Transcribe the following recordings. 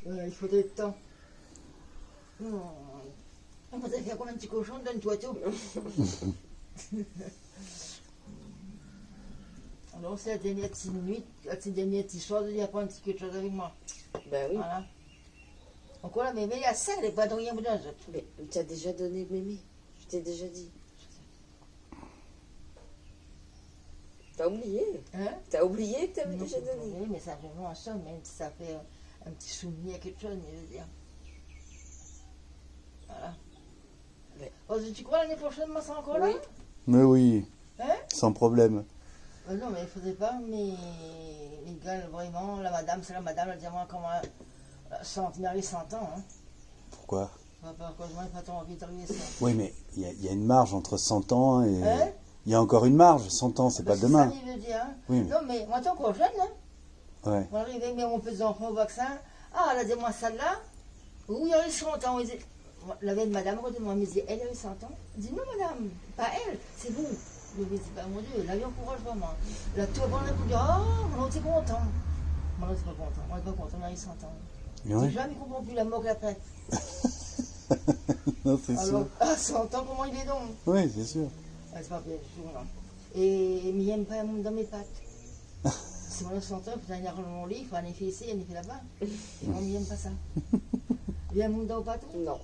Il faudrait le temps. Non. On faudrait faire comme un petit cochon, donne-toi tout. Alors, c'est la dernière petite nuit, la petite dernière petite chose, il y a pas un petit quelque chose avec moi. Ben oui. Voilà. Donc voilà, mais il y a ça, elle n'est pas de rien ou d'un autre. Mais tu as déjà donné mémé. Je t'ai déjà dit. T'as oublié. Hein? T'as oublié que t'avais Non, déjà donné. oui, mais ça fait un ça, même si ça fait un petit souvenir, quelque chose, mais je veux dire. Voilà. Ouais. Oh, tu crois l'année prochaine, moi, c'est encore là? Oui. Mais oui, Hein? sans problème. Non, mais il ne faudrait pas, mais les gars, vraiment, la madame, c'est la madame, elle dit moi, comment. Centenaire, 100 ans, hein. Pourquoi? Pourquoi je n'ai pas trop envie d'arriver ça. Oui, mais il y a une marge entre 100 ans et... Hein? Il y a encore une marge, 100 ans, c'est pas demain. C'est ça, il veut dire, hein. Oui. Non, mais moi, t'es encore jeune, hein. Ouais. On va arriver, mais on peut les enfants au vaccin. Ah, elle a dit, moi, celle-là, oui, elle a eu 100 ans. La veille de madame, moi, elle me dit, elle a eu 100 ans. Elle dit, non, madame, pas elle, c'est vous. Je lui dis, bah, mon Dieu, la vie encourage vraiment. La tout avant, on a pu dire, oh, on était content. Moi, on n'est pas content, on n'est pas content, on a eu 100 ans. Mais ouais. J'ai jamais compris plus la mort qu'après. Non, c'est Alors, sûr. à 100 ans, comment il est donc? Oui, c'est sûr. Ah, c'est pas bien du tout, non. Et mais il n'aime pas dans mes pattes. Si on a 100 ans, il faut aller dans mon lit, il faut en effet ici, en effet là-bas. Et on n'aime pas ça. Il y a un monde dans le pattes. Non.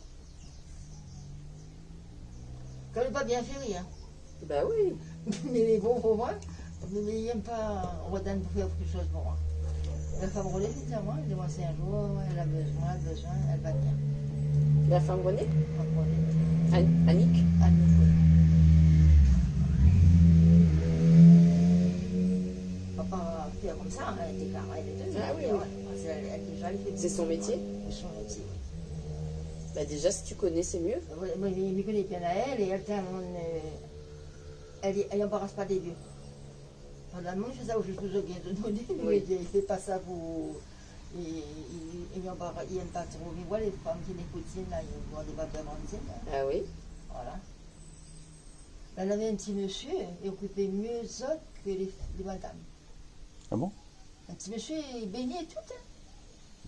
Quand il n'est pas bien fait rien. Ben oui. Mais il est bon pour moi. Mais il n'aime pas Rodin pour faire quelque chose pour moi. La femme relève, dit à moi, dis-moi si un jour elle a besoin, elle va venir. La femme Renée. Femme relève. Annick. Anne, on va pas faire comme ça, elle était carrée, elle était Ah oui, oui. C'est son métier. C'est son métier. Bah déjà, si tu connais, c'est mieux. Moi, il me connaît bien à elle et elle n'embarrasse pas des vieux. Normalement, je fais ça où je suis toujours bien de donner, mais il ne fait pas ça pour. Il n'aime pas trop. Mais voilà, les femmes qui n'écoutent, là, ils vont des papers en Ah oui. Voilà. Elle avait un petit monsieur, il occupait mieux ça que les madames. Ah bon? Un petit monsieur, il baignait tout, hein.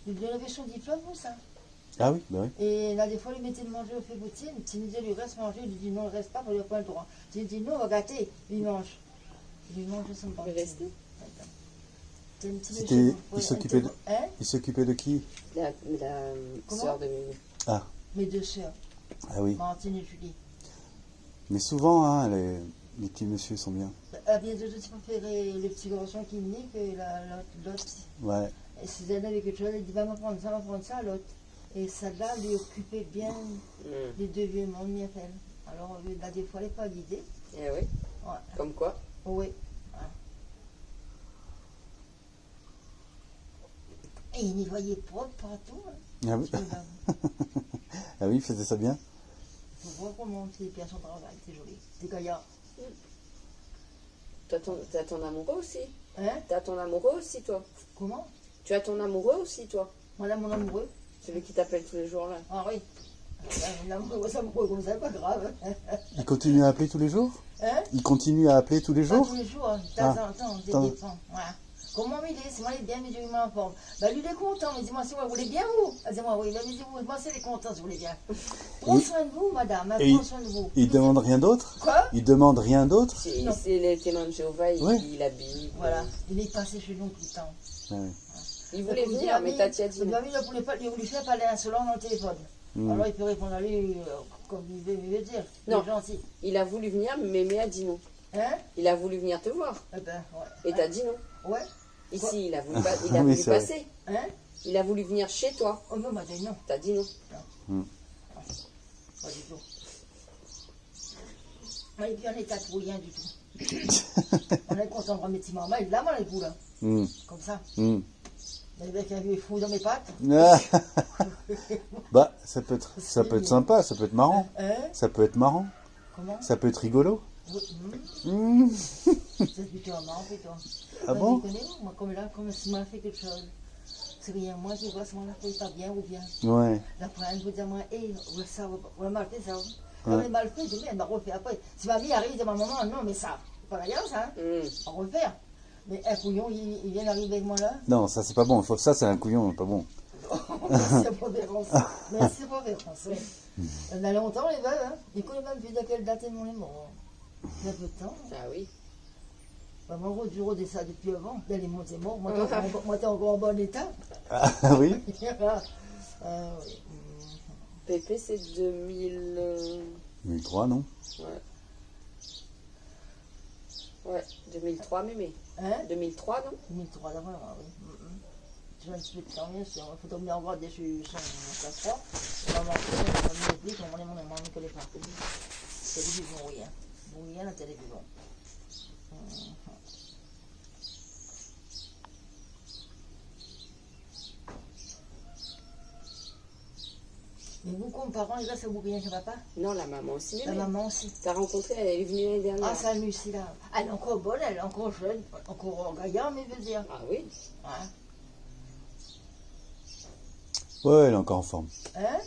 Il lui avait son diplôme pour ça. Ah oui, bah oui. Et là, des fois, il mettait de manger au fait boutine. Tu lui disais, lui reste manger. Il lui dit, non, il reste pas, il n'a pas le droit. Tu lui dis, non, on va gâter. Il mange. Il mange son pain. Il est resté. Il s'occupait de qui? La sœur de Mémé. Ah. Mes deux sœurs, Ah oui. Martine et Julie. Mais souvent, hein, les petits messieurs sont bien. Ah, bien sûr, tu préférais le petit garçon qui venait que l'autre. Ouais. Et si elle avait quelque chose, elle dit, va me prendre ça, l'autre. Et celle-là lui occupait bien les deux vieux mondes, bien fait. Alors, là, des fois, elle n'est pas guidée. Eh oui. Ouais. Comme quoi? Oui. Et il y voyait propre partout. Hein. Ah oui. Ah oui, il faisait ça bien. Il faut voir comment il fait bien son travail, c'est joli. C'est gaillard. T'as ton amoureux aussi. Hein? T'as ton amoureux aussi, toi. Comment? Tu as ton amoureux aussi, toi. Madame, mon amoureux. Celui qui t'appelle tous les jours, là. Ah oui. Mon amoureux, ça me croit comme ça, pas grave. Il continue à appeler tous les jours? Hein? Il continue à appeler tous les Pas jours? tous les jours, hein. De temps en temps, ça dépend. Voilà. Comment il est? C'est moi, il est bien, mais je lui mets en forme. Bah, lui, il est content. Mais dis-moi, si vous voulez bien, vous? Ah, dis-moi, oui. Mais dis-moi, moi, c'est content, si vous voulez bien. Prends soin de vous, madame. Hein, prends soin de vous. Il demande rien d'autre? Quoi? Il demande rien d'autre? C'est les témoins de Jéhovah, il habille. Voilà. Il est passé chez nous tout le temps. Ah oui. Il voulait venir, mais Tati a dit non. Il a voulu faire parler insolent dans le téléphone. Alors il peut répondre à lui comme il veut dire. Non. Il est gentil. Il a voulu venir, mais Mémé a dit non. Hein? Il a voulu venir te voir. Eh ben, ouais. Et t'as dit non. Ouais. Ici, il a voulu, il a voulu passer. Hein? Il a voulu venir chez toi. Oh non, m'a dit non. T'as dit non. Non. Pas du tout. Et puis on est à tout, rien du tout. On est content de remettre petit maman, il l'a mal les bouts là. Comme ça. Avec un vieux fou dans mes pattes. Bah, ça peut être sympa, ça peut être marrant. Hein? Ça peut être marrant. Comment? Ça peut être rigolo. Oui. C'est plutôt marrant, plutôt. Ah bon? Moi, comme si m'a fait quelque chose. C'est rien, moi, je vois si on l'a fait pas bien ou bien. Ouais. La première, je vous dis, moi, ça, on a mal fait ça. On a mal fait, je dis, elle m'a refait après. Si ma vie arrive, je dis à ma maman, non, mais ça, c'est pas la gueule, ça. On va refaire. Mais un couillon, il vient d'arriver avec moi là. Non, ça c'est pas bon. Ça c'est un couillon, pas bon. Merci Provérance. Merci Provérance, oui. On a longtemps les veuves, hein. Du coup, même vu de quelle date ils m'ont mort. Il y a peu de temps. Ah oui. Bah, moi, je rodais ça depuis avant. Là, les monts, c'est mort. Moi, t'es encore en bon état. Ah oui. Oui. Pépé, c'est 2000. 2003, non? Ouais. Ouais, 2003, mémé. Hein? 2003, non? 2003, d'abord, oui. Je vais un petit peu de temps, bien sûr. Il faut dormir en bas dès que je suis en classe 3. On va marcher, on va me dire qu'on ne connaît pas. Télévision, oui. Hein. Oui, la télévision. Mais vous, comme parents, les gars, ça vous rien chez papa? Non, la maman aussi, La mémé. maman aussi. T'as rencontré, elle est venue l'année dernière. Ah, ça, Lucie, là. Elle est encore bonne, elle est encore jeune, encore gaillard, mais je veux dire. Ah oui. Hein? Ouais, elle est encore en forme. Hein?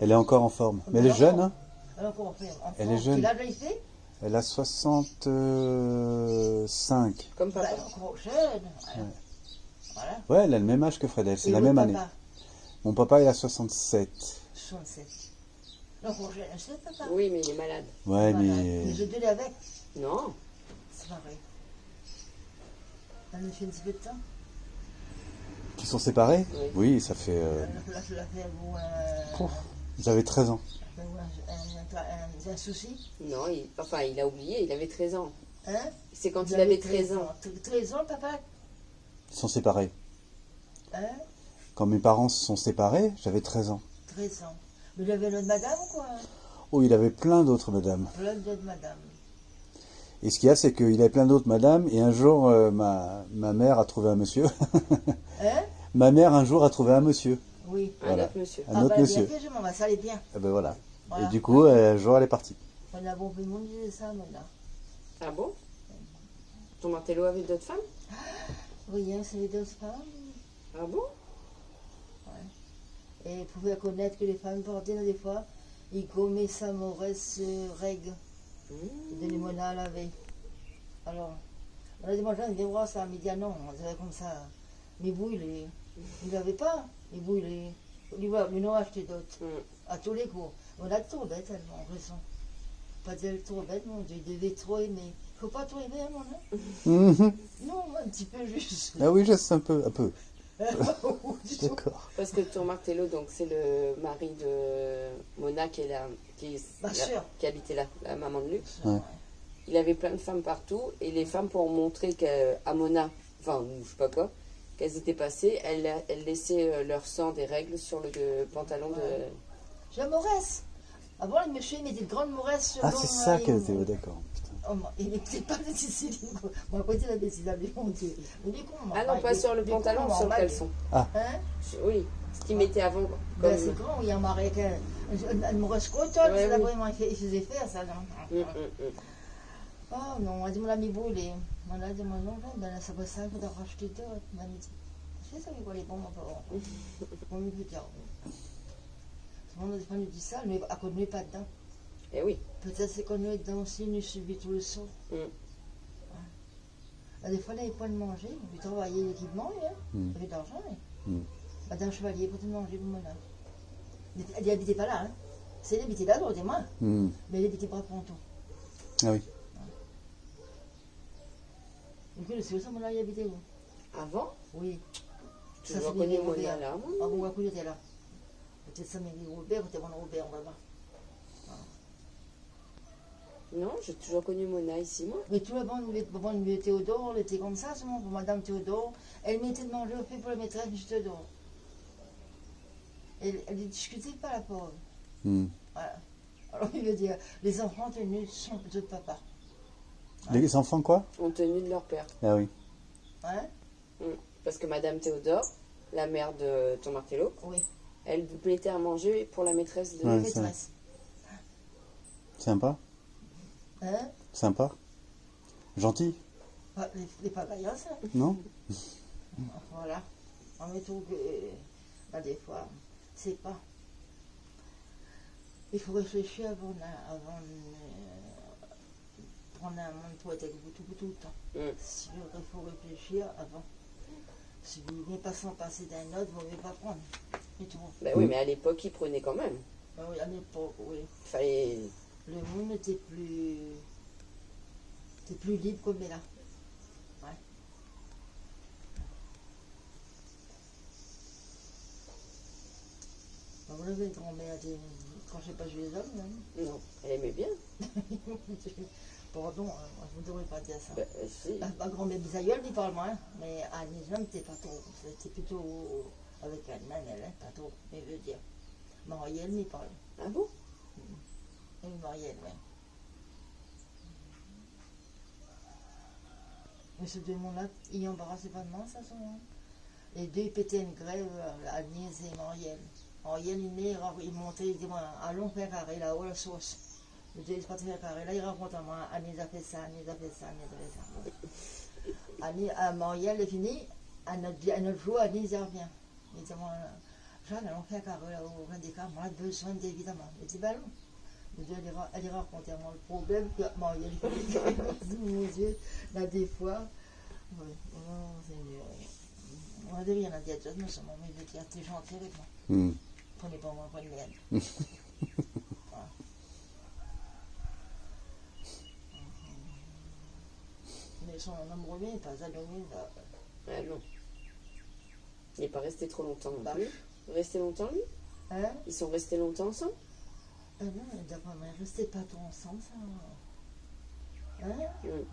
Elle est encore en forme. Mais elle est jeune, hein? Elle est encore en forme. Elle est jeune. Quel âge elle fait? Elle a 65. Comme Bah, papa. elle est encore jeune. Voilà. Ouais, elle a le même âge que Fred, c'est Et la votre même année. papa? Mon papa, il a 67. 67. Encore jeune, je sais, papa. Oui, mais il est malade. Ouais, Voilà. mais... Mais je te l'ai avec. Non. C'est pareil. Elle a fait un petit peu de temps. Qui sont séparés? Oui. Oui, ça fait... Là, je l'ai fait vous J'avais 13 ans. un souci. Non, enfin, il a oublié, il avait 13 ans. Hein? C'est quand Vous il avez avait 13 ans. 13 ans, papa? Ils sont séparés. Hein? Quand mes parents se sont séparés, j'avais 13 ans. 13 ans. Mais il avait une autre madame ou quoi? Oh, il avait plein d'autres madames. Plein d'autres madames. Et ce qu'il y a, c'est qu'il avait plein d'autres madames. Et un jour, ma mère a trouvé un monsieur. Hein? Ma mère, un jour, a trouvé un monsieur. Oui. Un Voilà. autre monsieur. Un autre monsieur. Bien, je m'en vais, ça allait bien. Et ben voilà. Voilà. Et du coup, un jour, elle est partie. On a bon, tout le monde disait ça, maintenant. Ah bon? Ton Martello avait d'autres femmes? Oui, hein, c'est les deux femmes. Ah bon? Et il pouvait connaître que les femmes portaient des fois, ils commettaient sa mauvaise règle de limonade à laver. Alors, on a demandé, on dit, oh, ça, mais dit, ah non, on dirait comme ça. Mais vous, il n'avait pas. Et vous, il nous a acheté d'autres. À tous les coups. On a trop bête, tellement, raison. Pas dire trop bête, mon Dieu, il devait trop aimer. Il ne faut pas trop aimer, mon hein? Mhm. Non, un petit peu juste. Ah oui, je sais un peu. D'accord. Parce que ton Martello, donc c'est le mari de Mona qui habitait là, la maman de Luc. Ouais. Il avait plein de femmes partout et les femmes, pour montrer qu'à Mona, enfin, ou je sais pas quoi, qu'elles étaient passées, elles laissaient leur sang des règles sur le pantalon de... J'ai la Mauresse. Avant, le monsieur, il mettait de grandes Mauresses sur Ah, c'est ça qu'elle était. Ouais, d'accord. Putain. Oh, il n'était pas de Sicile. Moi, à côté de la Sicile, mon Dieu. Ah non, pas sur le pantalon, sur le caleçon. Hein? Oui, ce qu'il mettait avant. Comme... Ben, c'est grand, il y a un mari avec une Mauresse cotonne, c'est là vraiment, il faisait faire ça. Non? Oh non, on a dit, mon ami brûlé. On a dit, moi, non, ben, ça va ça, il faudra racheter d'autres. On m'a dit, c'est ça, quoi, les bons, on me dit, on a dit ça, mais à cause de pas dedans. Eh oui. Peut-être c'est qu'on est dedans aussi, nous subit tout le saut. Ouais. Des fois, il n'y avait pas de manger, il travaillait l'équipement, hein. Il avait de l'argent. Madame Chevalier, pour te manger, vous là. Elle n'habitait pas là, hein. C'est elle habitait là, d'autres et moi. Mais elle habitait pas Ponto. Ah oui. Et puis le Céus, à mon là, il habitait où? Avant? Oui. Tu as connu Mona là? Ah bon, à coup, j'étais là. Peut-être ça m'a dit Robert, peut-être mon Robert, on va voir. Non, j'ai toujours connu Mona ici, moi. Mais tout le monde, le Théodore, elle était comme ça, seulement pour Madame Théodore. Elle mettait de manger au fait pour la maîtresse de Théodore. Elle ne discutait pas, la pauvre. Voilà. Alors, il veut dire, les enfants tenus sont de papa. Les enfants, quoi? Ont tenu de leur père. Ah oui. Hein? Parce que Madame Théodore, la mère de ton Martello, Oui. elle vous mettait à manger pour la maîtresse de... La Ouais, maîtresse. Sympa. Hein? Sympa. Gentil. Les pagayas, ça. Non? Voilà. En mettant que, là, des fois, c'est pas. Il faut réfléchir avant de prendre un monde pour être avec vous tout le temps. Il faut réfléchir avant. Si vous ne venez pas s'en passer d'un autre, vous ne pouvez pas prendre. Et tout. Ben oui, mais à l'époque, ils prenaient quand même. Ah oui, à l'époque, oui. Il fallait. Le monde était plus. C'était plus libre comme là. Ouais. Bah, vous l'avez grand-mère dit, quand je n'ai pas joué les hommes, non. Non, elle aimait bien. Pardon, moi, je ne devrais pas dire ça. Ben, si. Ma grand-mère bisaïeule, il parle moins, mais à l'islam, c'était pas trop. C'était plutôt avec un elle, hein, pas trop. Mais je veux dire, Marielle, il parle. Ah bon? Oui, Marielle, oui. Mais ce deux mondes-là, ils embarrassaient pas de moi, ça, son. Les deux, ils pétaient une grève, Agnès et Marielle. Marielle, il montait, il disait, allons faire carré là-haut, la sauce. Le deux, il se faire carré là, il raconte à moi, Agnès a fait ça, Agnès a fait ça, Agnès a fait ça. Agnès, à Marielle, est fini, à notre jour, Agnès, il revient. Il dit, moi, Jeanne, allons faire carré là-haut, au des cas, moi, j'ai besoin d'évidemment. Il dit, ben non. Le deux, elle racontait à moi le problème que Marielle, mon Dieu, là, des fois, oui, oh, Seigneur. On n'avait rien à dire, nous sommes, mais je veux dire, t'es gentil avec moi. Hmm. Prenez pas moi, prenez merde. Voilà. Mais son amoureux, il n'est pas allumé, là. Ah non. Il n'est pas resté trop longtemps non Bah. plus. Resté longtemps, lui? Hein? Ils sont restés longtemps ensemble? Non, d'après moi, restez pas trop ensemble, ça. Hein? Mm.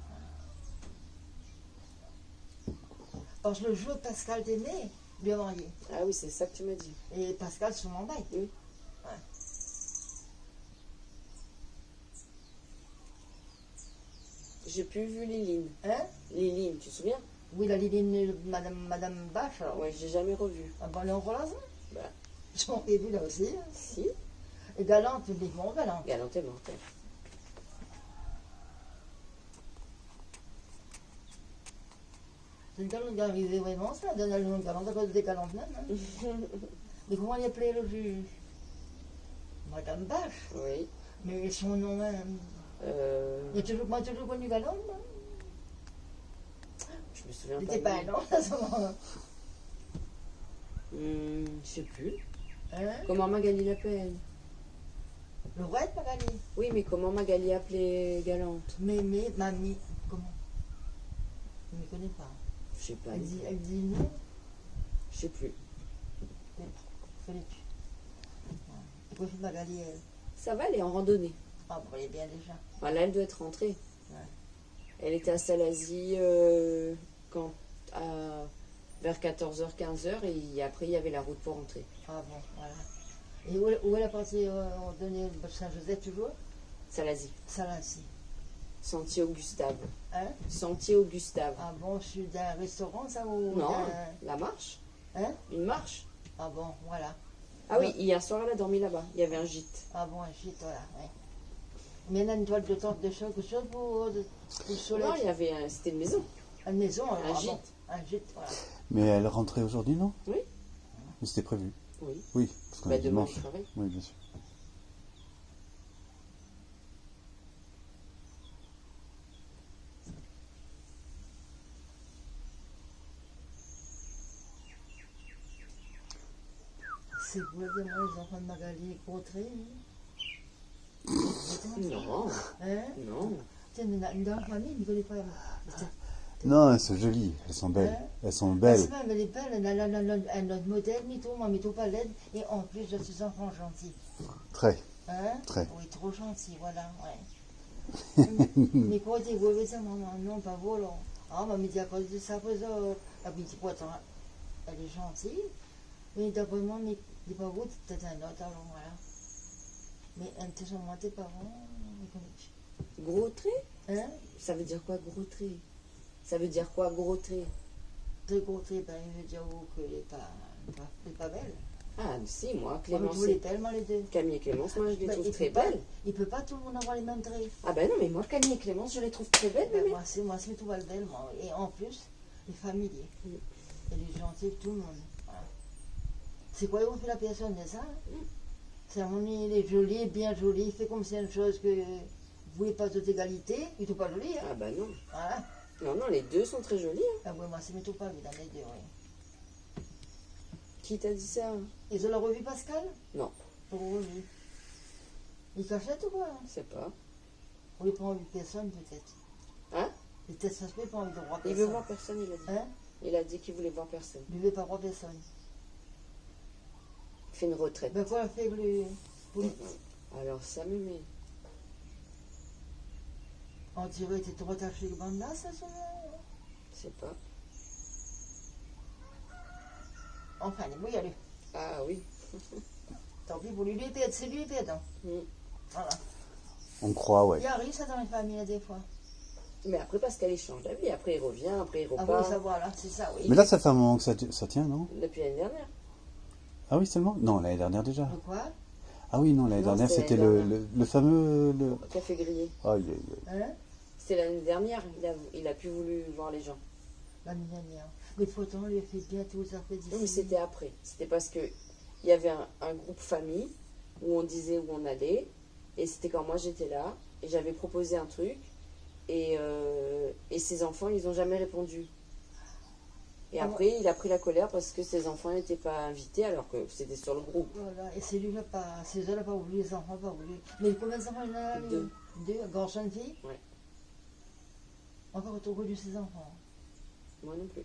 Parce que le jour où Pascal était né, lui a marié. Ah oui, c'est ça que tu m'as dit. Et Pascal, son mandat. Oui. Ouais. J'ai plus vu Liline. Hein? Liline, tu te souviens? Oui, la Liline, Madame Bache, alors. Ouais, j'ai jamais revu. Ah ben, elle est en relation. Bah, J'en ai vu là aussi. si. Et Galante, uniquement Galante. Galante est morte. elle. C'est une galante qui est arrivée vraiment, ça, donne le nom de galante à cause des galantes même. Hein. Mais comment il appelait le juge? Madame Bache. Oui. Mais son nom même. Il a toujours, moi, toujours connu galante. Hein. Je me souviens Il pas. n'était pas un homme à ce moment-là. Je sais plus. Hein? Comment Magali l'appelle? Le roi de Magali. Oui, mais comment Magali appelait Galante? Mémé, mamie. Comment? Je ne me connais pas. Je sais pas. Elle dit non. Je sais plus. Fallait tu. Et puis Magali, elle. Ça va, elle est en randonnée. Ah, bon, elle est bien déjà. Voilà, elle doit être rentrée. Ouais. Elle était à Salazie quand, vers 14h, 15h et après il y avait la route pour rentrer. Ah bon, voilà. Et où elle a passé donner Saint-Joseph toujours? Salazie. Salassi. Sentier Augustave. Hein? Sentier Augustave. Ah bon, je suis d'un restaurant, ça ou Non, d'un- la marche. Hein? Une marche. Ah bon, voilà. Ah oui, hier soir elle a dormi là-bas. Il y avait un gîte. Ah bon, un gîte, voilà, ouais. Mais elle a une toile de tente de quelque chose pour le soleil. Non, il y avait c'était une maison. Une maison, alors, Un ah gîte. bon, un gîte, voilà. Mais elle rentrait aujourd'hui, non? Oui. Mais c'était prévu. Oui. Oui, parce qu'on Bah, est demain dimanche. je travaille. Oui, bien sûr. C'est vous dire, moi, les enfants de Magali Contré, Non, hein? non. Tiens, une dans la famille, il ne connaît pas. Non, elles sont jolies, elles sont belles. Hein? Elles sont Ah, belles. c'est pas, mais elle est belle, elle a notre modèle, moi, mytho pas laide, et en plus, je suis enfant gentil. Très. Hein? Très. Oui, trop gentil, voilà, ouais. Mais quoi, tu veux ça, maman? Non, pas volant. Ah, mais dit à cause de ça, après ça, la petite poitrine, elle est gentille, mais d'après moi, mais dis pas vous, peut-être un autre, alors voilà. Mais un tes moins tes parents, ils connaissent. Gros trait? Hein? Ça veut dire quoi gros trait? Ça veut dire quoi gros trait? Très côté, ben, je veux dire qu'elle n'est pas belle. Ah si, moi, Moi, Clémence, vous les belles, moi, les deux. Camille et Clémence, moi je les Ben, trouve il très peut pas- belles. Il peut pas tout le monde avoir les mêmes traits. Ah ben non, mais moi Camille et Clémence, je les trouve très belles, Ben, bébé. moi, c'est tout belle, moi. Et en plus, les familiers. Mm. Et les gentils, tout le monde. Voilà. C'est quoi, on fait la personne, c'est ça? C'est à mon avis, il est joli, bien joli, il fait comme c'est une chose que vous voulez pas toute égalité, il n'est pas joli, hein? Ah ben non. Voilà. Non, non, les deux sont très jolis. Hein. Ah ouais, moi, c'est tout pas lui dans les deux, oui. Qui t'a dit ça? Ils ont la revu Pascal? Non. Pour revu. Il cachette ou quoi? Je sais pas. On n'est pas envie de personne peut-être. Hein? Peut-être ça se fait pas envie de voir Il personne. veut voir personne, il a dit. Hein? Il a dit qu'il voulait voir personne. Il ne veut pas voir personne. Il fait une retraite. Ben quoi faire le... Alors ça me met. On dirait que tu es trop attaché le bande là, ça se... Je sais pas. Enfin, il faut y aller. Ah oui. Tant pis pour lui, lui était, c'est lui était dedans. Mm. Voilà. On croit, ouais. Il arrive ça dans les familles là, des fois. Mais après, Pascal, il change d'avis. Après, il revient, après, il Ah repart. oui, ça voilà, c'est ça, oui. Mais là, ça fait un moment que ça tient, non? Depuis l'année dernière. Ah oui, seulement? Non, l'année dernière déjà. De quoi? Ah oui, non, l'année Non, dernière, c'était c'était l'année le fameux... Café grillé. Aïe, aïe, aïe. Hein? C'était l'année dernière. Il a plus voulu voir les gens. L'année dernière. Mais pourtant, on lui a fait bien tout ça fait d'ici. Non, mais c'était après. C'était parce que il y avait un groupe famille où on disait où on allait. Et c'était quand moi j'étais là. Et j'avais proposé un truc. Et ses enfants, ils n'ont jamais répondu. Et Ah après, il a pris la colère parce que ses enfants n'étaient pas invités alors que c'était sur le groupe. Voilà, et c'est lui là pas, ces gens là pas voulu, les enfants pas voulu. Mais combien d'enfants il y en a? Deux. Deux, garçon et fille? Ouais. Encore autour de ses enfants. Moi non plus.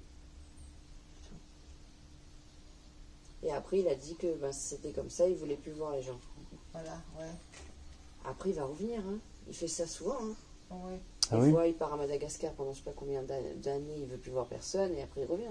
Et après, il a dit que ben, c'était comme ça, il voulait plus voir les gens. Voilà, ouais. Après, il va revenir. Hein. Il fait ça souvent. Hein. Ouais. Ah Des oui? fois, il part à Madagascar pendant je sais pas combien d'années, il veut plus voir personne, et après il revient.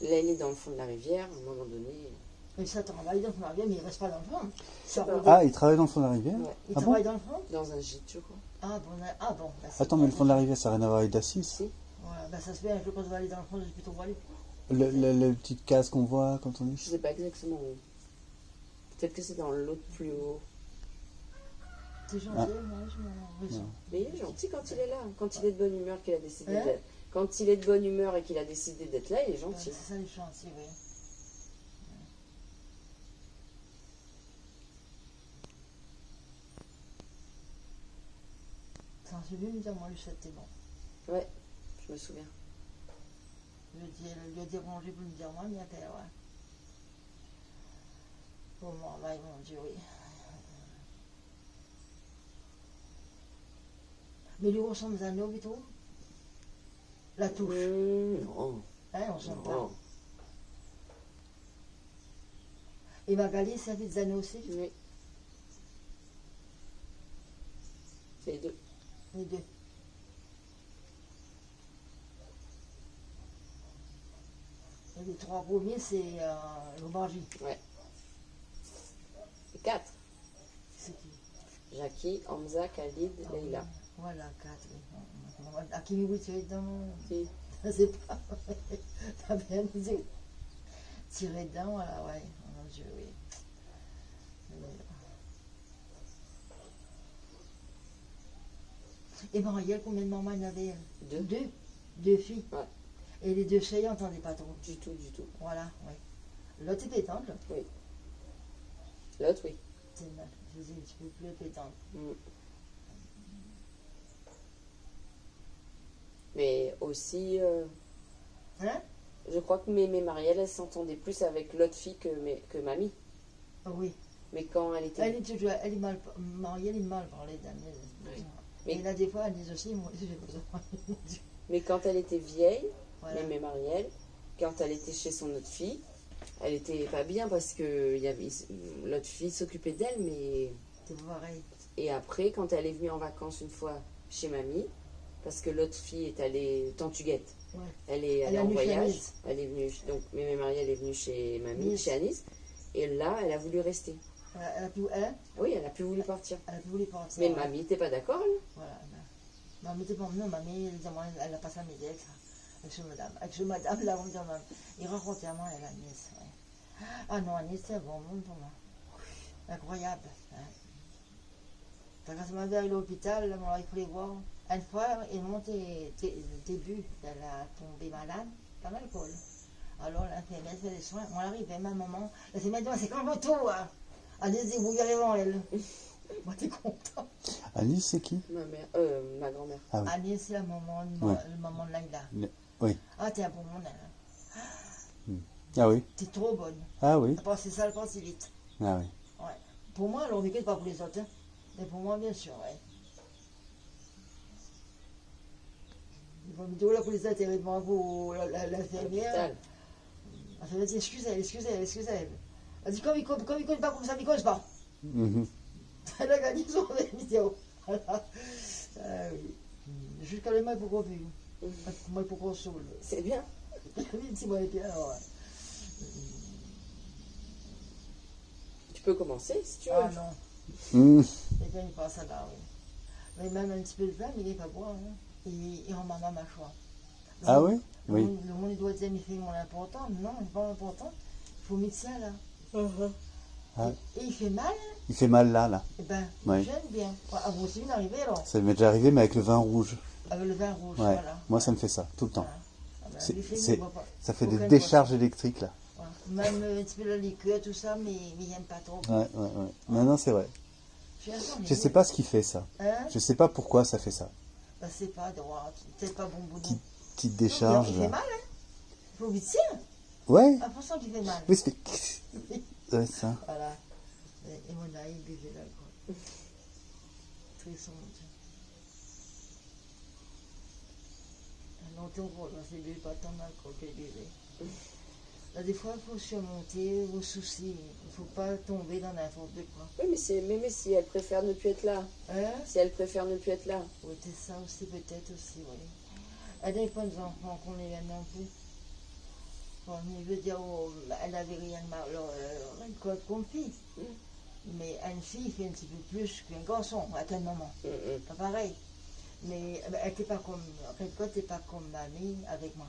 Là, il est dans le fond de la rivière, à un moment donné. Mais ça travaille dans le fond de la rivière, mais il reste pas dans le fond. Ça pas. redonne- Ah, il travaille dans le fond de la rivière? Ouais. Il Ah bon? travaille dans le fond? Dans un gîte, je crois. Ah bon, bah, c'est Attends, mais bien. le fond de la rivière, ça n'a rien à voir avec Dassis? Si. Voilà, bah ça se fait un jour quand on va aller dans le fond, je vais plutôt voir aller. Le petite case qu'on voit quand on Je est... sais pas exactement où. Peut-être que c'est dans l'autre plus haut. C'est gentil, Ah. moi, je m'en Non. Mais il est gentil quand il est là. Quand il est de bonne humeur, qu'il a décidé Hein? d'être. Quand il est de bonne humeur et qu'il a décidé d'être là, il est C'est gentil. ça les chantiers, oui. Quand je lui me dire, moi, le c'était bon. Ouais, je me souviens. Je lui ai dérangé pour me dire, moi, mais après, ouais. Pour moi, là, mon Dieu, oui. Mais lui ressemble à nous, plutôt. La touche. Non. Hein, on sent pas. Non. Et Magali, c'est des anneaux aussi, Oui. C'est les deux. les deux. Et les trois premiers, c'est le Bargy. Ouais. C'est quatre. C'est qui? Jackie, Hamza, Khalid, Leïla. Voilà, quatre. Oui. À qui oui, tu es dans Si. c'est pas. T'as bien dit. Tirer dedans, voilà, ouais. Oh mon Dieu, oui. Et Marielle, combien de mamans il y en avait elle? Deux. Deux. Deux filles. Ouais. Et les deux filles, n'entendaient pas trop. Du tout, du tout. Voilà, oui. L'autre est pétante, là. L'autre, oui. C'est mal. Je dis, tu peux plus être pétante. Mm. Mais aussi, Hein? je crois que Mémé Marielle, elle s'entendait plus avec l'autre fille que Mamie. Ah oui. Mais quand elle était... Elle est toujours, elle est mal, Marielle est mal parlée d'Agnès. Oui. Et là, des fois, elle dit aussi, moi, j'ai besoin. Mais quand elle était vieille, Voilà. Mémé Marielle, quand elle était chez son autre fille, elle était pas bien parce que l'autre fille s'occupait d'elle, mais... C'est pareil. Et après, quand elle est venue en vacances une fois chez Mamie, parce que l'autre fille est allée, Tantuguette, Ouais. elle est Elle est allée en venue chez voyage, Anis. elle est venue, donc Mémé Marielle est venue chez Mamie, Nice. chez Anis, et là, elle a voulu rester. Elle a plus, hein? Oui, elle a plus voulu partir. Elle a plus voulu partir. Mais Mamie n'était pas d'accord, elle. Voilà. Mamie était pas non, mamie, elle dit, moi, elle a passé à midi avec ça. Avec ce madame. Avec ce madame, là, on dit, maman. Il racontait à moi, elle a Agnès. Ouais. Ah non, Agnès, c'est un bon monde pour moi. Incroyable. Hein. Quand je m'avais à l'hôpital, il fallait voir. Une fois, ils m'ont début, elle a tombé malade, par l'alcool. Alors l'infirmière fait des soins. On arrive, ma maman, l'infirmière dit, c'est quand le retour. Hein. Agnès dit, vous verrez voir, elle. Moi, t'es content. Alice, c'est qui? Ma grand-mère. Ah oui. Agnès, c'est la maman, Ouais. la maman de Laïla. Oui. Ah, t'es un bon monde, elle. Ah oui. T'es trop bonne. Ah oui. Elle passe ça, elle passe vite. Ah oui. Ouais. Pour moi, alors, on pas pour les autres. Hein. Mais pour moi, bien sûr, ouais. Ils vont me dire, là, pour les autres, ils vont pour l'infirmière. Elle fait, vas-y, excusez-elle. Elle dit, comme il cause pas comme ça, il cause pas. Mhm. Elle a gagné son vidéo. Voilà. Ah oui. Jusqu'à le mal pour qu'on vive. Moi, pour qu'on saoule. C'est bien. Dis-moi bien, alors. Tu peux commencer si tu veux. Ah non. Mhm. Et bien, il passe à là, oui. Mais même un petit peu de vin, mais il n'est pas boire. Hein. Il rend ma maman choix. Ah oui. Oui. Le monde, il doit dire, mais il fait mon important. Non, il n'est pas important. Il faut médecin, là. Ah. Et il fait mal. Il fait mal là. Eh ben, Oui. j'aime bien. À vous aussi, vous arrivez, alors. Ça m'est déjà arrivé, mais avec le vin rouge. Avec le vin rouge, Ouais. voilà. Moi, ça me fait ça, tout le temps. Voilà. Ah ben, C'est- les filles, c'est- ils voient pas. Ça fait Aucun des décharges électriques là. Voilà. Même un petit peu de la liqueur, tout ça, mais il n'aime pas trop. Ouais. Non, non, c'est vrai. Je sais pas ce qui fait ça. Hein? Je sais pas pourquoi ça fait ça. Ben, c'est pas droit. Peut-être pas bon boulot. Petite Non, décharge il fait là. mal, hein? Il faut vite tiens. Ouais. Ah, pour ça qu'il fait mal. Oui, c'est. Ouais, ça. Voilà. Et mon aïe, il buvait l'alcool. Très sombre. Longtemps, c'est bu pas tant d'alcool qu'il buvait. Là, des fois, il faut surmonter vos soucis. Il ne faut pas tomber dans n'importe quoi. Oui, mais si elle préfère ne plus être là. Hein? Si elle préfère ne plus être là. Oui, c'est ça aussi, peut-être aussi, oui. Elle n'est pas des enfants qu'on les aime non plus. Bon, je veux dire, oh, elle n'avait rien de mal, code comme fille. Mais une fille fait un petit peu plus qu'un garçon, à quel moment. Pas pareil. Mais elle n'était pas comme, en fait, elle n'était pas comme mamie avec moi.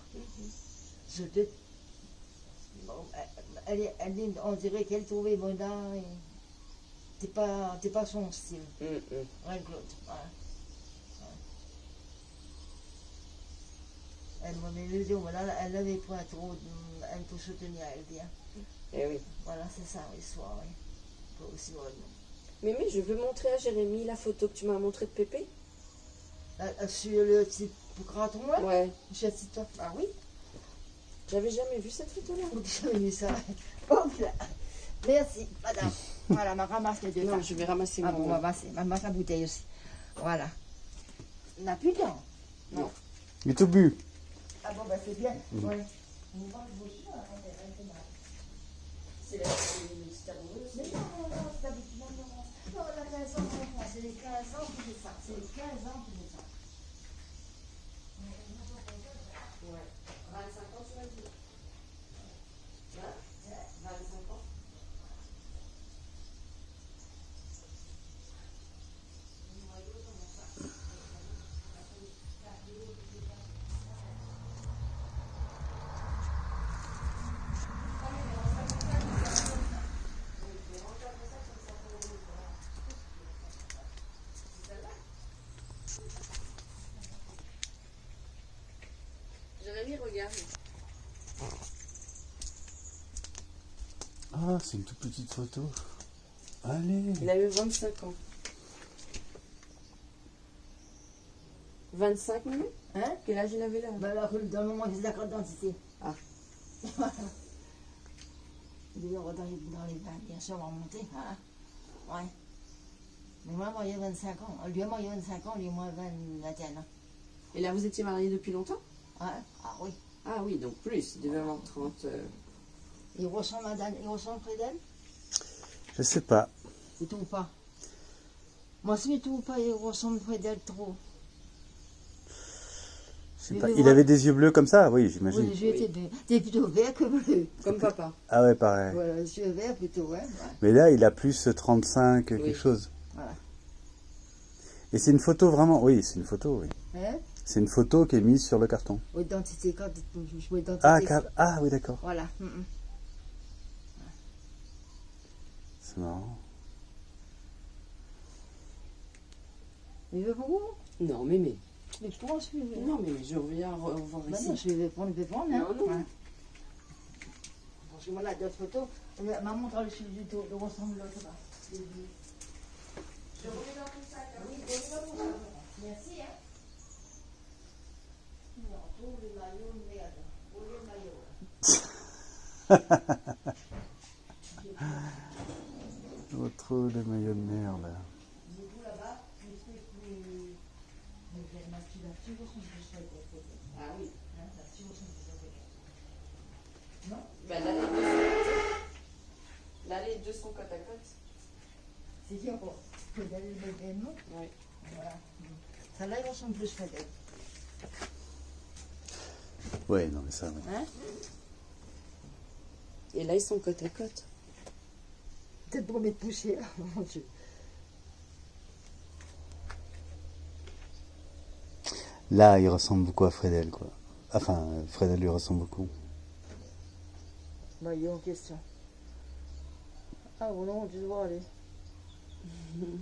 Je te, bon, on dirait qu'elle trouvait mon âme et t'es pas son style. Rien que l'autre. Voilà. Elle m'a mis le jour, voilà, elle n'avait pas trop, elle peut soutenir elle bien. Eh oui. Voilà, c'est ça l'histoire, oui. Faut aussi voir. Mais je veux montrer à Jérémy la photo que tu m'as montrée de Pépé. Sur le petit craton là. Ouais. J'ai dit toi. Ah oui. J'avais jamais vu cette photo-là. J'ai vu ça. Hop là. Merci, madame. Voilà, ma ramasse les deux. Non, tasses. je vais ramasser Ah mon bon, on verre. va ramasse la bouteille aussi. Voilà. On n'a plus de temps. Non. Il est tout bu. Ah bon, bah c'est bien. Ouais. On va vous dire, C'est la petite amoureuse. mais non, c'est pas non, non, la 15 ans, non, c'est les 15 ans qui fait ça. C'est les 15 ans qui fait ça. Ouais. 25 ans, tu m'as dit. Hein 25 ans. Jérémy, regarde. Ah, c'est une toute petite photo. Allez. Il avait 25 ans. 25 minutes. Hein? Quel âge il avait là? Ben alors, dans le moment où j'ai la carte d'identité. Ah. Il devait avoir dans les bains, bien sûr, on va monter. Hein? Ouais. Mais moi, il y a 25 ans. Lui, moi, il y a 25 ans, lui, moi, 21 ans. Et là, vous étiez mariés depuis longtemps? Hein? Ah oui. Ah oui, donc plus. Il devait avoir 30. Il ressemble à Dan, il ressemble près d'elle? Je sais pas. Il trouve pas. Moi aussi, je trouve pas, il ressemble près d'elle trop. Je sais Mais pas. je Il vois- avait des yeux bleus comme ça, oui, Oui, j'imagine. les yeux étaient plutôt verts que bleus. Comme papa. Ah ouais, pareil. Voilà, les yeux verts plutôt, hein. Ouais. Mais là, il a plus 35 quelque Oui. chose. Voilà. Et c'est une photo vraiment. Oui, c'est une photo, oui. Hein? C'est une photo qui est mise sur le carton. Oui, identité, quand je vois identité. Ah, oui, d'accord. Voilà. C'est marrant. Il veut beaucoup? Non, mais. Mais je pense que... Non, mais je reviens voir Bah ici. non, je vais prendre, hein. Non, non. Ouais. Parce que voilà, d'autres photos. Ma montre, le suivi du dos, le ressemble l'autre là. Je remets dans tout ça. Oui, remets dans tout ça. Merci, hein. Non, trouve le maillot, merde. Où est le maillot, là? On retrouve les maillots de mer là. Du coup, là-bas, les trucs, les masturbatures sont plus faites. Ah oui. Hein, la masturbatures sont plus faites. Non? Ben là, les deux sont côte à côte. C'est qui encore? Que d'aller le événement? Oui. Voilà. Celle-là, ils sont plus faites. Ouais, non mais ça, ouais. Hein? Et là, ils sont côte à côte. Peut-être pour mettre poussière, mon Dieu. Là, il ressemble beaucoup à Fredel, quoi. Enfin, Fredel lui ressemble beaucoup. Maillot en question. Ah, oh non, tu dois aller.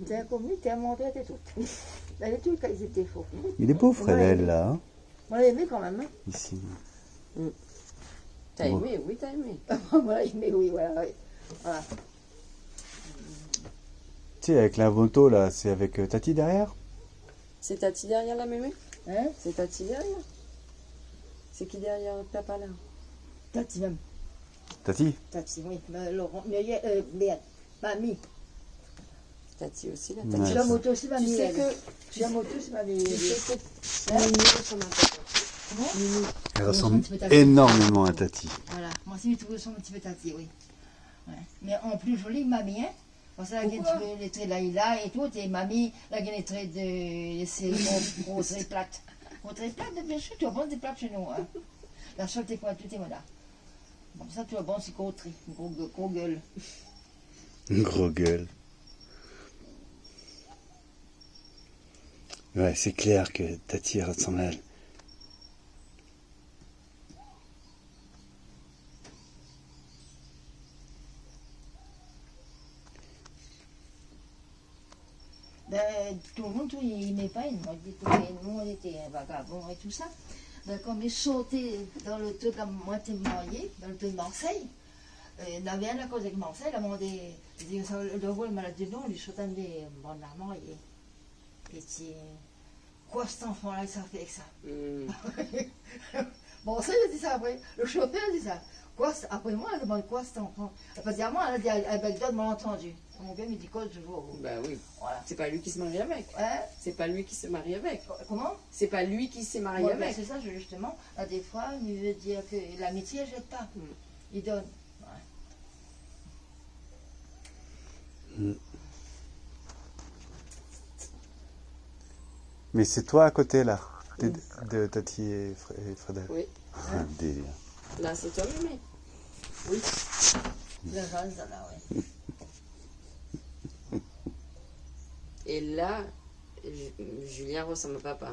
T'es comme lui, t'es monté, t'es toute. Elle est toute quand ils étaient faux. Il est beau Fredel, là, hein, Moi, j'ai aimé quand même. Hein. ici. T'as aimé? Oui, t'as aimé. Voilà, j'ai aimé, oui, voilà. Oui. Voilà. Tu sais, avec la moto, là, c'est avec Tati derrière? C'est Tati derrière la mémé? Hein? C'est Tati derrière? C'est qui derrière papa là? Tati même. Tati? Tati, oui. Laurent, mamie. Tati aussi là. Ouais. Tati. Tu la moto aussi, mamie. Tu sais elle. que. Tu la moto aussi, mamie. Tu sais que. Hein? Mimi ressemble à papa. Comment? Mimi. Elle Oui, ressemble un petit peu Tati. énormément à Tati. Voilà. Moi aussi, je trouve son petit peu Tati, oui. Ouais. Mais en plus jolie que mamie, hein? Parce que la Pourquoi? gueule, les traits de Laïla et tout, et mamie, la gueule, les traits de. C'est mon très plate. Mon très plate, bien sûr, tu as bon des plates chez nous, hein? La seule, t'es quoi, tout est là. Comme ça, tu as bon, c'est côté, gros gueule. Gros gueule. Ouais, c'est clair que Tati elle ressemble à elle. Ben, tout le monde, il m'épagne. Moi, je dis, nous, on était vagabonds et tout ça. Ben, comme ils sautaient dans le truc, comme moi, t'es marié, dans le truc de Marseille, il y avait un accord avec Marseille, il a demandé, il dit, le rôle m'a dit non, lui sautait des bonnes armes, et dit, quoi cet enfant-là, ça fait avec ça? Bon, ça, il a dit ça après. Le chauffeur a dit ça. Quoi, après moi, elle demande quoi cet enfant? Parce que moi, elle a dit, avec d'autres malentendu. Mon gars me dit quoi, je vois. Bah oui. Voilà. C'est pas lui qui se marie avec. Hein? C'est pas lui qui se marie avec. Comment? C'est pas lui qui s'est marié Ouais, ben, avec. c'est ça, justement. Là, des fois, il veut dire que l'amitié, elle jette pas. Il donne. Ouais. Mais c'est toi à côté, là, de Tati et Fredel. Oui. Un délire. Là, c'est toi, mémé. Oui. Le vase, là, oui. Et là, Julien ressemble à papa.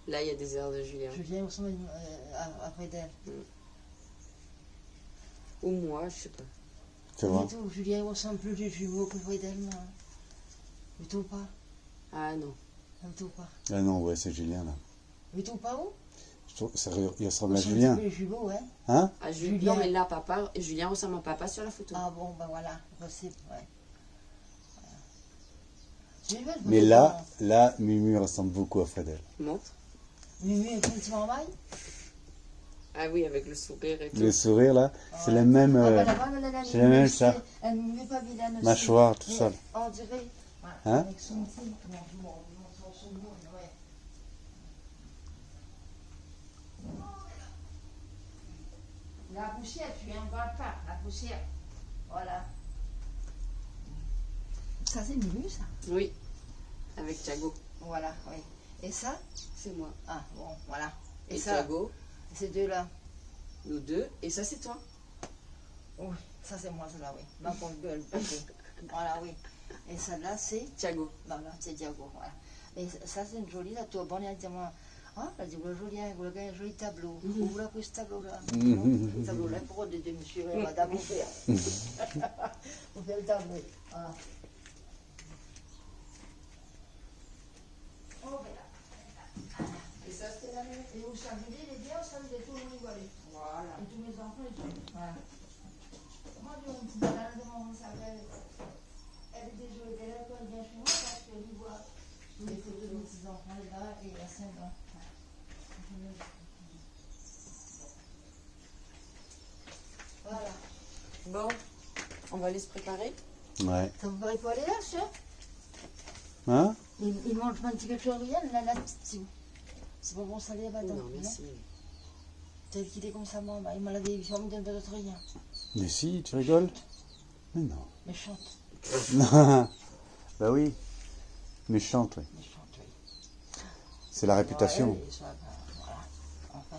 Là, il y a des airs de Julien. Julien ressemble après d'elle. Ou moi, je sais pas. Tu vois? Julien ressemble plus du jumeau que Frédel, moi. Tu trouves pas? Ah non. Tu trouves pas? Ah non, ouais, c'est Julien, là. Tu trouves pas où? Il ressemble à C'est un Julien. petit peu jumeau, hein? Hein? Ah, Julien. Non, mais là, papa, Julien ressemble à papa sur la photo. Ah bon, ben voilà, possible, ouais. Mais là, Mumu ressemble beaucoup à Fredel. Montre. Mumu est effectivement en bail? Ah oui, avec le sourire et tout. Le sourire, là, c'est la même, c'est la même, ça. Mâchoire, tout ça. On dirait. Hein? Avec son petit. Son nom, ouais. La poussière, tu n'en vois pas, la poussière. Voilà. Ça, c'est Mumu, ça. Oui, avec Thiago. Voilà, oui. Et ça? C'est moi. Ah, bon, voilà. Et ça, Thiago, ces deux-là. nous deux. Et ça, c'est toi. Oui, ça, c'est moi, celle-là, oui. Ma pauvre gueule. Ok. Voilà, oui. Et celle-là, c'est. Thiago. Voilà, c'est Diago, voilà. Et ça, c'est une jolie, là, toi, bon, elle dit, moi, ah, elle dit, vous avez un joli tableau. Vous voulez que ce tableau-là? Ce tableau-là, pour de monsieur et madame, vous faire. Vous faites le tableau. Voilà. Oh, voilà. Et ça, c'est la même. Et vous savez, les biens, ça, vous tout le monde rigolé. Voilà. Et tous mes enfants, ils sont. Voilà. Moi, j'ai une petite balade de mon savait. Elle est déjà là quand elle vient chez moi parce qu'elle voit tous les photos de mes petits enfants là et la scène là. Voilà. On va aller se préparer. Ouais. Ça vous paraît pas aller là, ça? Hein? Il mange pas un petit quelque chose, rien, là, c'est pas bon salé là-bas. Non, merci. Tel qu'il est comme ça, moi, il m'a lavé, il me donne pas d'autre rien. Mais si, tu rigoles? Mais non. Méchante, Bah oui. Méchante, oui. méchante, oui. C'est la réputation. Ouais, et ça, voilà. Enfin,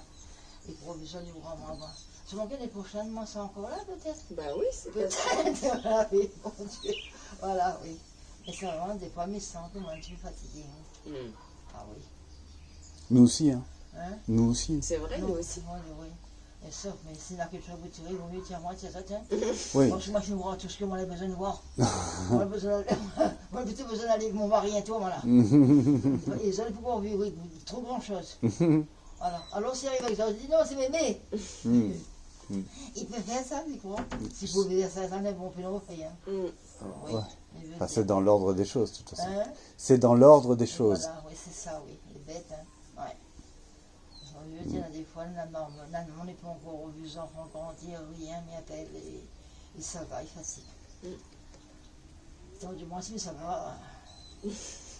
les provisions du grand maman. Je manquais l'année prochaine, moi, c'est encore là, peut-être? Bah oui, c'est pas Peut-être, voilà, oui, mon Dieu. Voilà, oui. Mais c'est vraiment des fois, mes sangs, moi, je suis fatiguée. Hein. Ah oui. Nous aussi, hein. Hein? Nous aussi. C'est vrai, nous aussi. Moi, oui. Et sauf, mais s'il y a quelque chose à vous tirer, il vaut mieux tirer moi, tiens ça, tiens. Oui. Moi, je vais voir tout ce que moi, j'ai besoin de voir. Moi, j'ai plutôt besoin d'aller avec mon mari et toi, voilà. Et j'allais pouvoir vivre, oui, trop grand chose. Voilà. Alors, s'il arrive avec ça, je dis non, c'est mémé. Il peut faire ça, tu crois? S'il pouvait faire ça, ça n'est bon, puis on refait. Hein. Oui. Ouais. Il veut Enfin, dire. c'est dans l'ordre des choses, de toute façon. Hein? C'est dans l'ordre des choses. Voilà, oui, c'est ça, oui. Les bêtes, hein. Ouais. Je veux dire, des fois, on n'est pas encore au vieux enfants grandir, rien, mais appelle, et ça va, il facile. Donc, du moins, si ça va.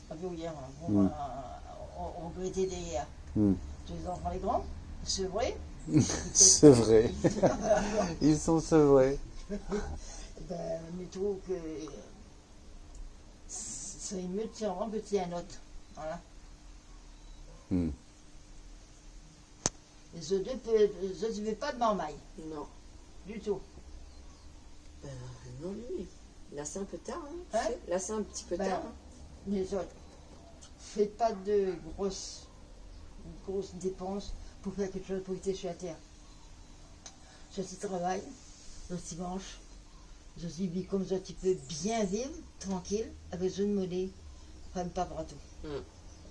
Pas vu hier, on regrettait derrière. Tous les enfants, les grands, c'est vrai. C'est vrai. Ils sont sevrés. Ben, mais je trouve que c'est mieux de tirer un petit un autre. Voilà. Les autres ne veulent pas de marmaille, Non. du tout. Non, lui. Là, c'est un peu tard. Hein, tu Hein? sais. Là, c'est un petit peu Ben, tard. Hein. Les autres, faites pas de grosses dépenses pour faire quelque chose pour quitter sur la terre. Je suis travail, je suis mange, je suis vie comme ça, tu peux bien vivre, tranquille, avec une monnaie, enfin pas partout.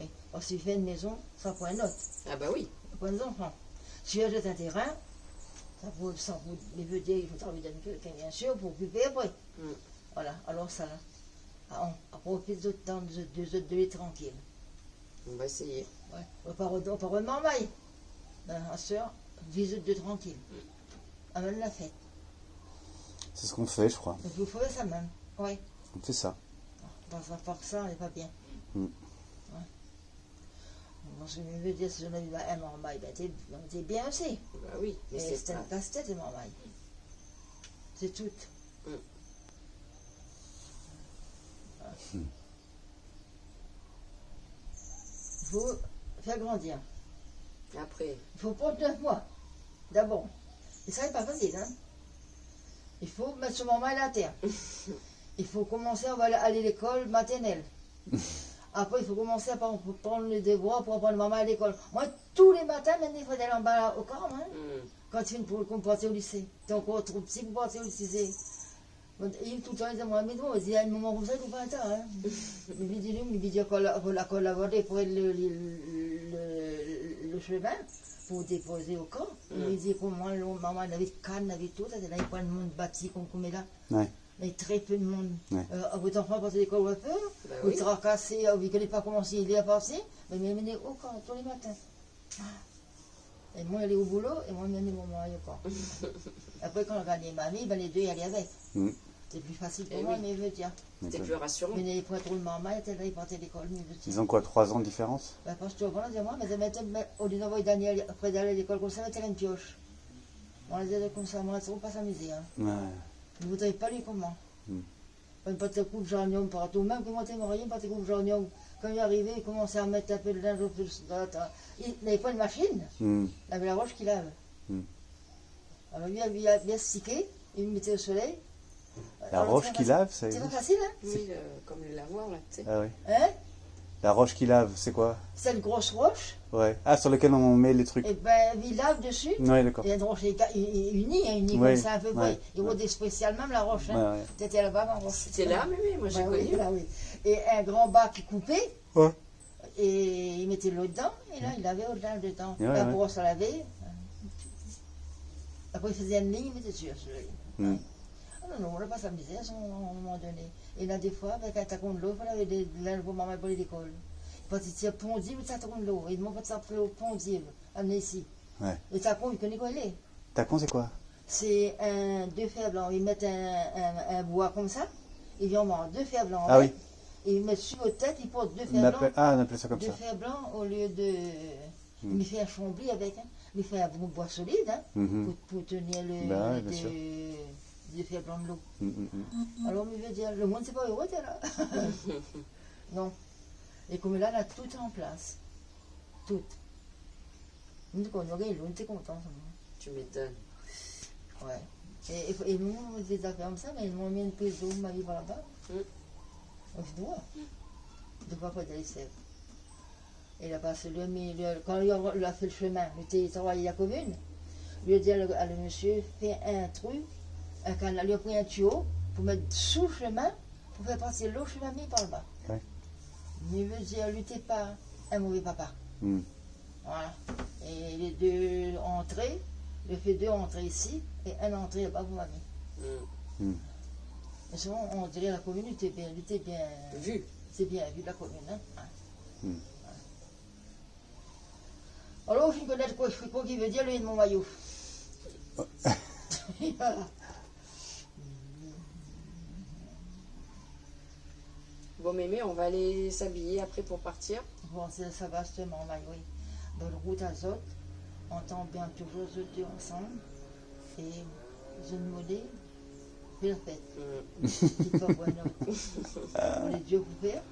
Et, si tu fais une maison, ça prend une autre, Ah bah oui. ça prend des enfants. Si tu achètes un terrain, ça vaut, mais veut dire il faut travailler avec quelqu'un, bien sûr, pour occuper après. Voilà, alors ça, on profite de temps de l'être tranquille. On va essayer. Ouais. On part de marmaille. Ma soeur, visite de tranquille. Amène la fête. C'est ce qu'on fait, je crois. Donc il faut faire ça même. Oui. On fait ça. Dans un part ça, on n'est pas bien. Mm. Ouais. Moi, ce que je veux dire, si j'en avais un marmaille, ben, t'es bien aussi. Bah oui. Mais Mais c'est c'est un pas... casse-tête, les marmailles. C'est tout. Il faut faire grandir. Après. Il faut prendre 9 mois. D'abord. Et ça n'est pas facile, hein. Il faut mettre son maman à la terre. Il faut commencer à aller à l'école maternelle. Après, il faut commencer à prendre les devoirs pour apprendre maman à l'école. Moi, tous les matins, maintenant, il faut aller en bas au camp, hein. Quand tu finis pour partir au lycée. Tu es encore trop petit pour partir au lycée. Il tout le temps, il dit, moi, mais bon, il dit, à un moment comme ça, il faut pas un temps, hein. Il dit, il dit, la collaborer pour le chemin, pour déposer au camp. Il dit, comment, maman, elle avait canne, elle avait tout, là, il prend le monde bâti comme est là. Ouais. Mais très peu de monde. Ouais. Votre enfant passe à l'école un peu, vous êtes racassé, vous ne connaissez pas comment il est à passer, mais il menez au camp tous les matins. Et moi, elle est au boulot, et moi, je mène mon mari au camp. Après, quand on a gagné mamie, ben, les deux, y allaient avec. C'est plus facile pour moi, mais je veux dire. C'était plus rassurant. Mais les points trop de maman, ils partaient à l'école, mais je veux dire. Ils ont quoi, 3 ans de différence? Ben, parce que voilà, dis-moi, mais au lieu d'envoyer Daniel après d'aller à l'école comme ça, mettre une pioche. On les aide comme ça, moi, ils ne pas s'amuser. Hein. Ouais. Je ne voudrais pas lui comment. Pas de coupe jarnion partout, même quand t'es marié, pas de coupe jarnion. Quand il est arrivé, il commençait à mettre un peu de linge au plus. Il n'avait pas de machine, il avait la roche qu'il lave. Alors lui, il a bien stické, il me mettait au soleil. La roche qui lave, ça C'est pas existe? facile, hein? Oui, comme le lavoir, là, tu sais. Ah oui. Hein? La roche qui lave, c'est quoi? C'est une grosse roche, Ouais. Ah, sur lequel on met les trucs. et ben il lave dessus. Ouais, d'accord. Et une roche unie Ouais, comme ça, un peu près. ouais, Il vaut des spéciales, même la roche. Hein? Ouais, ouais. T'étais là-bas, ma roche. C'était là, mais moi, j'ai Ouais, connu. oui, là, oui. Et un grand bac qui coupait. Ouais. Et il mettait l'eau dedans, et là, il avait au-delà dedans. Ouais, La ouais. brosse à laver. Après, il faisait une ligne, il mettait dessus. Ah non, on n'a pas s'amuser à un moment donné. Et là, des fois, avec un tacon de l'eau, il fallait avoir de linge pour maman pour l'école. Quand il tire pondible, il tacon de l'eau. Il demande pas de s'appeler au pondible, amener ici. Ouais. Le tacon, il connaît quoi il est. Tacon, c'est quoi? c'est deux fers blancs. Ils mettent un bois comme ça, ils viennent en deux fers blancs. Ah oui. Et ils mettent sur votre tête, ils portent deux On fers appelle, blancs. ah, on appelle ça comme Deux ça. fers blancs au lieu de. Mm. Il fait un chambly avec, hein. Il fait un bon bois solide, hein, Mhm. pour tenir le. Bah ouais, bien sûr. Deux fers blancs de l'eau. Mm, mm, mm. Alors, je veux dire, le monde, c'est pas heureux, t'es là. Non. Et comme là, on a tout en place. Tout. Nous, quand on aurait l'eau, on était contents. Tu m'étonnes. Ouais. Et nous, on faisait des affaires comme ça, mais ils m'ont mis une prise d'eau, ma vie par là-bas. On se doit. De quoi pas d'aller sève. Et là-bas, c'est quand il a fait le chemin, il travaillait à la commune, lui a dit à le monsieur, fais un trou, un canal, il a pris un tuyau pour mettre sous le chemin, pour faire passer l'eau chez mamie par là-bas. Ouais. Mais il veut dire, lui, t'es pas un mauvais papa. Mm. Voilà. Et les deux entrées, il a fait deux entrées ici et une entrée là-bas pour mamie. Mm. Et souvent, on dirait la commune, il était bien Vu. c'est bien vu la commune. Hein. Ouais. Mm. Alors, je connais quoi, je sais quoi qui veut dire lui de mon maillot. Voilà. Bon, mémé, on va aller s'habiller après pour partir. Bon, ça va justement, maillot, oui. Bonne route à Zot. On tombe bien toujours tous deux ensemble. Et je me dis, fais la fête. C'est pas bueno. On est Dieu pour faire.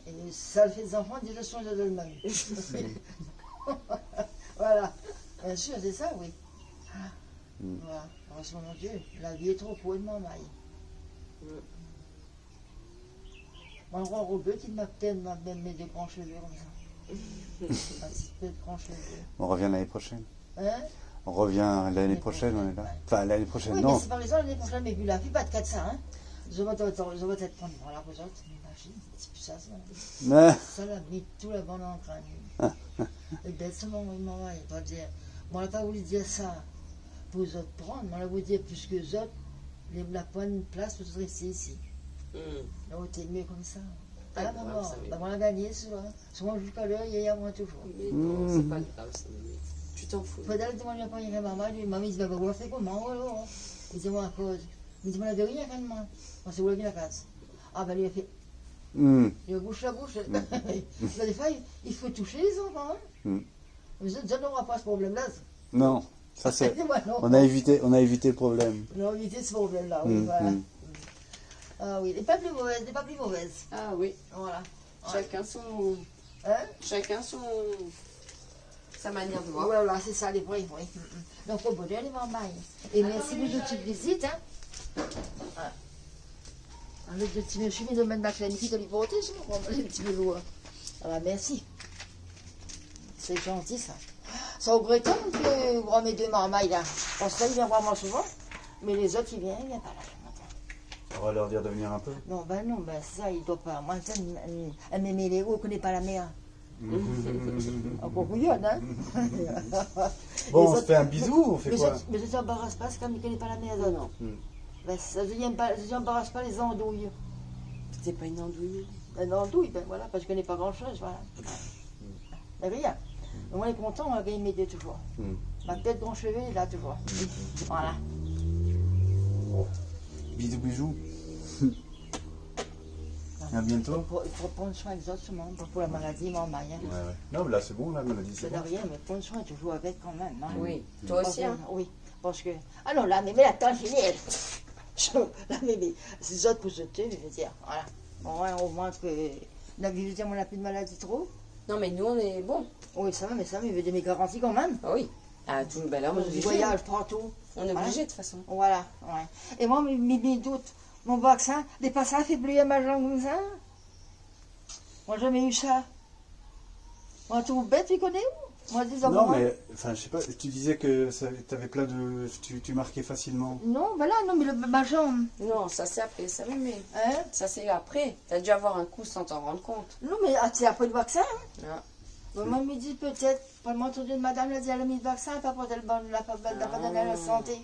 Et ça le fait des enfants, des leçons de l'Allemagne. Voilà. Bien sûr, c'est ça, oui. Mm. Voilà. Heureusement, mon Dieu, la vie est trop pour une maman. Moi, le roi Robert, il m'a même mis des grands cheveux comme ça. Un petit peu de grands cheveux. On revient l'année prochaine. Hein? On revient l'année prochaine, on est là. Enfin, l'année prochaine, Oui, non. mais c'est par exemple l'année prochaine, mais vu la fille, pas de 4 ça, hein. Je vais peut-être prendre dans la rejointe, imagine, c'est plus ça, ça. Ah, Ça, la mis tout la bande en crâne. Et bête, ça, maman, il va dire. Moi, on n'a pas voulu dire ça pour les autres prendre, mais on a voulu dire plus que les autres, la bonne place pour rester ici. Là où t'es mieux comme ça. Pas Ah, grave, maman, ça, mais- on a gagné, souvent. Souvent jusqu'à l'heure, il y a moi toujours. Mais non, c'est pas grave, ça, mémé. Tu t'en fous. Faut d'aller demander à rien à maman, lui, maman, il dit, bah, vous fait comment, alors? Il dit, moi, à cause. Il dit, moi, il rien, quand même. On s'est voulu la casse. Ah, ben, lui, il a fait, mm. il a bouche la bouche. Mais des fois, il faut toucher les enfants, hein. Mm. Les autres n'aura pas ce problème-là. Non, ça c'est. Moi, non. On a évité le problème. On a évité ce problème-là, oui, Mm, voilà. mm. Ah oui, n'est pas plus mauvaise, n'est pas plus mauvaise. Ah oui, Voilà. chacun son... Hein? Chacun son... sa manière de voir. Voilà, c'est ça, les vrais, oui. Donc, au bonheur, les mamans. Et merci pour votre petite visite, hein. Voilà. Le petit monsieur, il demande ma clinique de liberté, les petits velours. Ah, merci. C'est gentil, ça. Ça regrettant que voir mes deux marmailles, là. Parce que ça, il vient voir moi souvent. Mais les autres, ils viennent pas là. On va leur dire de venir un peu. Non, ça, il doit pas. Moi, ça, elle m'aimait les hauts, on connaît pas la mer. Encore couillonne, hein. Bon, Les on se autres- fait un bisou, on fait Mais quoi? ça ne s'embarrasse pas, c'est comme il ne connaît pas la mer, ça, non. Mm. Ben, ça ne embarrasse pas les andouilles. C'était pas une andouille. Les andouilles, ben voilà, parce que je ne connais pas grand-chose, voilà. Mais rien. Mais moi, il est content, on va m'aider toujours. Mm. Ma tête grand cheveux, il est là toujours. Voilà. Bisous, bisous. À bientôt. Il faut prendre soin des autres, sûrement, pour la maladie, maman. Hein. Ouais, ouais. Non, mais là c'est bon, la maladie C'est c'est de bon. rien, mais prendre soin toujours avec quand même. Hein. Oui, toi aussi, hein. Oui, parce que. Ah non, là, mais attends, j'ai dit. Là, mais c'est les autres pour se tuer, je veux dire. Voilà. Bon, ouais, au moins que. La vie, je veux dire, on n'a plus de maladie trop. Non, mais nous, on est bon. Oui, ça va, mais il veut des mes garanties quand même. Ah oui. Ah, tout, ben là, on est Du obligé. voyage partout. On est obligé, de toute façon. Voilà, ouais. Et moi, mes doutes, mon vaccin, des passants affaiblis à ma jambe comme ça. Moi, j'ai jamais eu ça. Moi, tout bête, tu connais où? Moi, des Non, enfants. mais enfin, je sais pas, tu disais que tu avais plein de. Tu marquais facilement. Non, voilà, non, mais ma jambe. Non, ça c'est après, ça mémé. Hein? Ça c'est après. T'as dû avoir un coup sans t'en rendre compte. Non, mais c'est après le vaccin. Hein? Ah. Bon, moi, je me dis peut-être, pour m'entendre une madame, elle a dit, elle a mis le vaccin, pas pour elle pas donné la santé.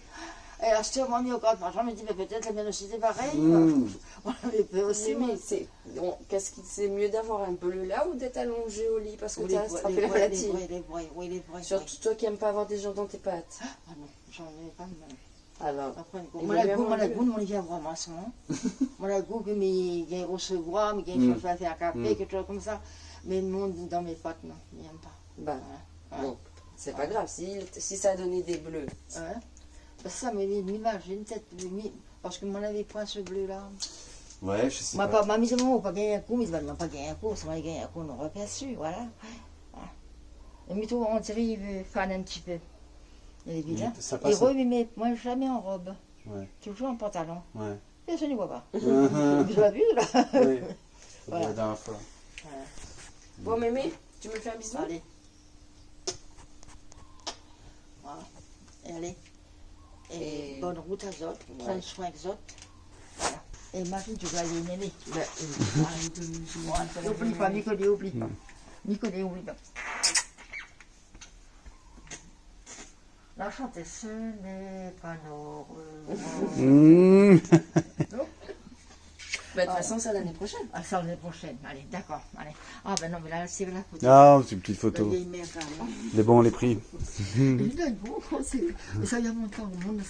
Et là, je te remonte au corps, je me dis, mais peut-être la mienne aussi, c'est pareil. Mm. On avait aussi, Mais c'est, qu'est-ce qui c'est mieux d'avoir un bleu là ou d'être allongé au lit parce que Oui, t'as attrapé la maladie. les vrais. Surtout toi qui aimes pas avoir des gens dans tes pattes. Ah non. J'en ai pas mal. Alors, Après, Et moi, la vous goût, avez moi, vient voir maçon. Moi, la goût, que mes gains recevoir, mes gains chauffeur à faire un café, quelque chose comme ça. Mais le monde dans mes potes, non, il n'aime pas. bah, Ouais. bon, c'est pas grave. Si ça a donné des bleus, Ouais. Parce que ça, mais m'imagine, parce que moi, n'avais pas ce bleu-là. Ouais, je sais Moi, pas. pas, ma mise au moment, pas gagné un coup, mais il m'a pas gagné un coup, ça m'a gagné un coup, on aurait perçu, voilà. Et mais tout, on dirait, il veut fan un petit peu. Il est vilain. Ça Et passe. mais moi, jamais en robe. Ouais. Toujours en pantalon. Ouais. Et je n'y vois pas. Mhm. Je l'ai vu, là. Oui. Voilà. La dernière fois. bon, mémé, tu me fais un bisou? Allez. Voilà. Et allez. Et Et- bonne route à Zot. Ouais. Prends soin de Zot. Voilà. Et imagine, tu vas aller une année. Bah, N'oublie pas, Nicolas, oublie pas. Nicolas, oublie pas. La chanter, ce n'est pas normal. Mmh. Bah, de toute façon, c'est l'année prochaine. Ah, ça, l'année prochaine. Allez, d'accord. Allez. Ah, ben non, mais là, c'est la photo. Ah, c'est une petite La photo. vieille mère, là. Les bons, on les pris. Il a une grosse, mais ça, il y a longtemps, au monde